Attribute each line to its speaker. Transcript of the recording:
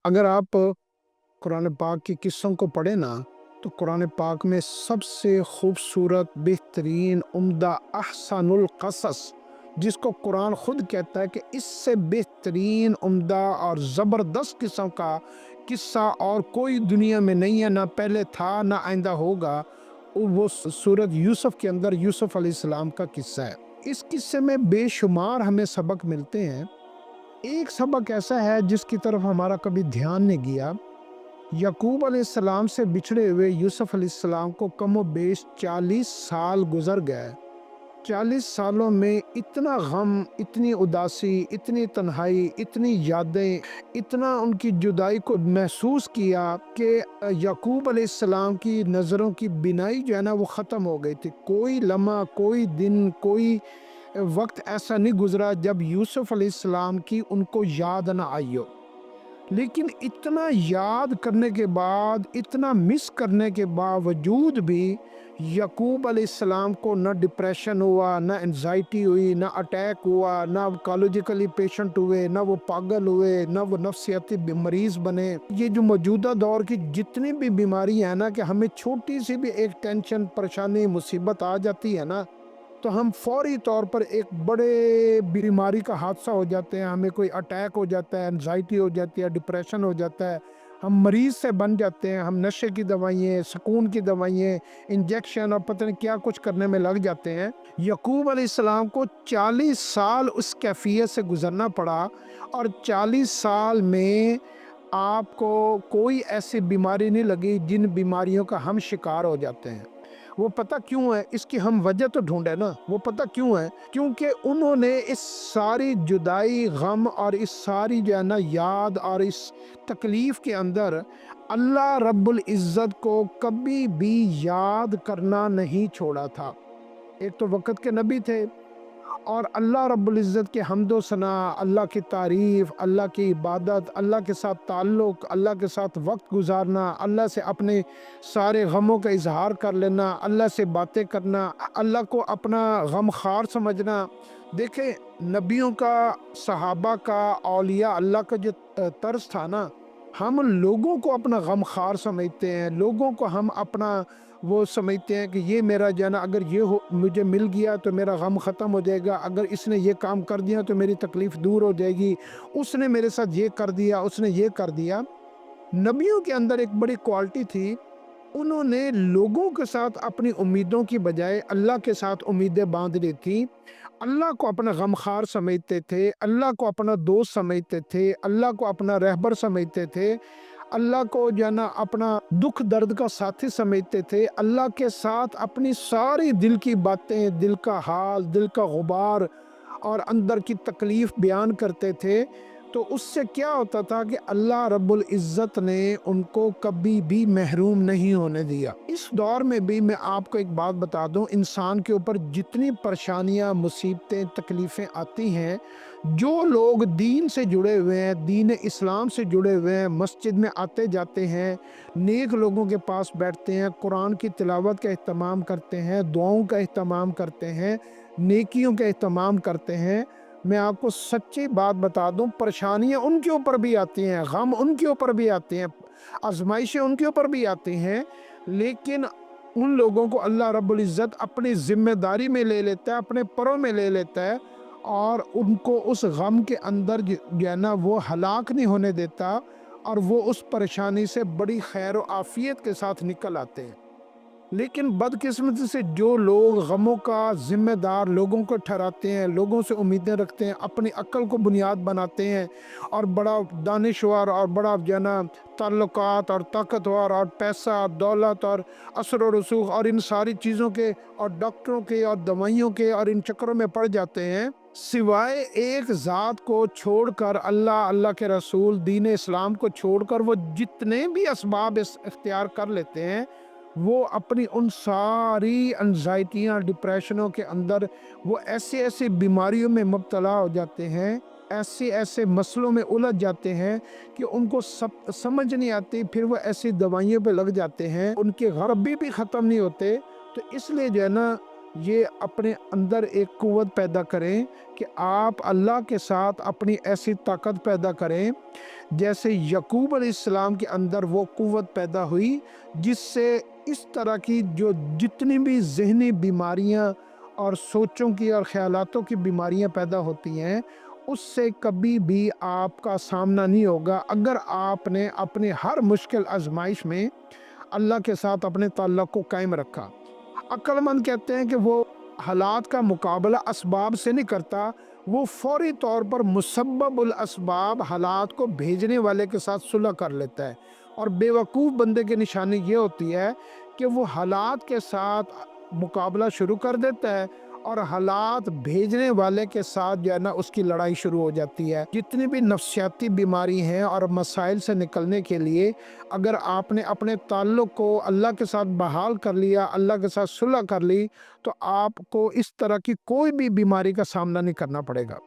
Speaker 1: अगर आप कुरान पाक के किस्सों को पढ़ें ना, तो कुरान पाक में सबसे खूबसूरत, बेहतरीन, उम्दा, अहसनुल क़सस, जिसको कुरान खुद कहता है कि इससे बेहतरीन, उम्दा और ज़बरदस्त किस्म का किस्सा और कोई दुनिया में नहीं है, ना पहले था, ना आइंदा होगा। वो सूरत यूसुफ के अंदर यूसुफ अलैहिस्सलाम का किस्सा है। इस किस्से में बेशुमार हमें सबक मिलते हैं। एक सबक ऐसा है जिसकी तरफ हमारा कभी ध्यान नहीं गया। यकूब अलैहिस्सलाम से बिछड़े हुए यूसुफ अलैहिस्सलाम को कमोबेश 40 साल गुजर गए। 40 सालों में इतना गम, इतनी उदासी, इतनी तन्हाई, इतनी यादें, इतना उनकी जुदाई को महसूस किया कि यकूब अलैहिस्सलाम की नज़रों की बिनाई जो है ना, वो ख़त्म हो गई थी। कोई लम्हा, कोई दिन, कोई वक्त ऐसा नहीं गुजरा जब यूसुफ अलैहिस्सलाम की उनको याद ना आई हो। लेकिन इतना याद करने के बाद, इतना मिस करने के बावजूद भी यकूब अलैहिस्सलाम को ना डिप्रेशन हुआ, ना एंजाइटी हुई, ना अटैक हुआ, ना बायोलॉजिकली पेशेंट हुए, ना वो पागल हुए, ना वो नफ्सियाती मरीज बने। ये जो मौजूदा दौर की जितनी भी बीमारी है ना, कि हमें छोटी सी भी एक टेंशन, परेशानी, मुसीबत आ जाती है ना, तो हम फौरी तौर पर एक बड़े बीमारी का हादसा हो जाते हैं। हमें कोई अटैक हो जाता है, एंजाइटी हो जाती है, डिप्रेशन हो जाता है, हम मरीज से बन जाते हैं। हम नशे की दवाइयाँ, सुकून की दवाइयाँ, इंजेक्शन और पता नहीं क्या कुछ करने में लग जाते हैं। यकूब अलैहिस्सलाम को 40 साल उस कैफियत से गुजरना पड़ा, और 40 साल में आपको कोई ऐसी बीमारी नहीं लगी जिन बीमारियों का हम शिकार हो जाते हैं। वो पता क्यों है? इसकी हम वजह तो ढूंढे ना। वो पता क्यों है? क्योंकि उन्होंने इस सारी जुदाई, गम और इस सारी जो है ना याद और इस तकलीफ के अंदर अल्लाह रब्बुल इज़्ज़त को कभी भी याद करना नहीं छोड़ा था। एक तो वक़्त के नबी थे, और अल्लाह रब्बुल इज़्ज़त के हम्दो सना, अल्लाह की तारीफ़, अल्लाह की इबादत, अल्लाह के साथ ताल्लुक़, अल्लाह के साथ वक्त गुजारना, अल्लाह से अपने सारे गमों का इजहार कर लेना, अल्लाह से बातें करना, अल्लाह को अपना गमखार समझना। देखें, नबियों का, सहाबा का, औलिया अल्लाह का जो तर्ज था ना, हम लोगों को अपना गमखार समझते हैं, लोगों को हम अपना वो समझते हैं कि ये मेरा जो है ना, अगर ये हो मुझे मिल गया तो मेरा गम ख़त्म हो जाएगा, अगर इसने ये काम कर दिया तो मेरी तकलीफ़ दूर हो जाएगी, उसने मेरे साथ ये कर दिया, उसने ये कर दिया। नबियों के अंदर एक बड़ी क्वालिटी थी, उन्होंने लोगों के साथ अपनी उम्मीदों की बजाय अल्लाह के साथ उम्मीदें बांध ली थी। अल्लाह को अपना गमखार समझते थे, अल्लाह को अपना दोस्त समझते थे, अल्लाह को अपना रहबर समझते थे, अल्लाह को जो है ना अपना दुख दर्द का साथी समझते थे। अल्लाह के साथ अपनी सारी दिल की बातें, दिल का हाल, दिल का गुबार और अंदर की तकलीफ बयान करते थे। तो उससे क्या होता था कि अल्लाह रब्बुल इज़्ज़त ने उनको कभी भी महरूम नहीं होने दिया। इस दौर में भी मैं आपको एक बात बता दूं, इंसान के ऊपर जितनी परेशानियां, मुसीबतें, तकलीफ़ें आती हैं, जो लोग दीन से जुड़े हुए हैं, दीन इस्लाम से जुड़े हुए हैं, मस्जिद में आते जाते हैं, नेक लोगों के पास बैठते हैं, कुरान की तिलावत का एहतमाम करते हैं, दुआओं का एहतमाम करते हैं, नेकियों का एहतमाम करते हैं, मैं आपको सच्ची बात बता दूं, परेशानियां उनके ऊपर भी आती हैं, गम उनके ऊपर भी आते हैं, आजमाइशें उनके ऊपर भी आती हैं, लेकिन उन लोगों को अल्लाह रब्बुल इज़्ज़त अपनी जिम्मेदारी में ले लेता है, अपने परों में ले लेता है, और उनको उस गम के अंदर जो है ना वो हलाक नहीं होने देता, और वो उस परेशानी से बड़ी खैर व आफियत के साथ निकल आते हैं। लेकिन बदकिस्मती से जो लोग गमों का जिम्मेदार लोगों को ठहराते हैं, लोगों से उम्मीदें रखते हैं, अपनी अक्ल को बुनियाद बनाते हैं, और बड़ा दानिशवर और बड़ा जना ताल्लुकात और ताकतवर और पैसा, दौलत और असर व रसूख और इन सारी चीज़ों के और डॉक्टरों के और दवाइयों के और इन चक्करों में पड़ जाते हैं, सिवाय एक ज़ात को छोड़कर, अल्लाह, अल्लाह के रसूल, दीन इस्लाम को छोड़कर वो जितने भी असबाब इख्तियार कर लेते हैं, वो अपनी उन सारी एंजाइटियाँ, डिप्रेशनों के अंदर वो ऐसे ऐसे बीमारियों में मुब्तला हो जाते हैं, ऐसे ऐसे मसलों में उलझ जाते हैं कि उनको सब समझ नहीं आती। फिर वो ऐसी दवाइयों पे लग जाते हैं, उनके गरबी भी ख़त्म नहीं होते। तो इसलिए जो है ना, یہ اپنے اندر ایک قوت پیدا کریں کہ آپ اللہ کے ساتھ اپنی ایسی طاقت پیدا کریں جیسے یعقوب علیہ السلام کے اندر وہ قوت پیدا ہوئی، جس سے اس طرح کی جو جتنی بھی ذہنی بیماریاں اور سوچوں کی اور خیالاتوں کی بیماریاں پیدا ہوتی ہیں، اس سے کبھی بھی آپ کا سامنا نہیں ہوگا اگر آپ نے اپنے ہر مشکل آزمائش میں اللہ کے ساتھ اپنے تعلق کو قائم رکھا۔ عقل مند کہتے ہیں کہ وہ حالات کا مقابلہ اسباب سے نہیں کرتا، وہ فوری طور پر مسبب الاسباب حالات کو بھیجنے والے کے ساتھ صلح کر لیتا ہے۔ اور بے وقوف بندے کی نشانی یہ ہوتی ہے کہ وہ حالات کے ساتھ مقابلہ شروع کر دیتا ہے اور حالات بھیجنے والے کے ساتھ جو ہے نا اس کی لڑائی شروع ہو جاتی ہے۔ جتنی بھی نفسیاتی بیماری ہیں اور مسائل سے نکلنے کے لیے اگر آپ نے اپنے تعلق کو اللہ کے ساتھ بحال کر لیا، اللہ کے ساتھ صلح کر لی، تو آپ کو اس طرح کی کوئی بھی بیماری کا سامنا نہیں کرنا پڑے گا۔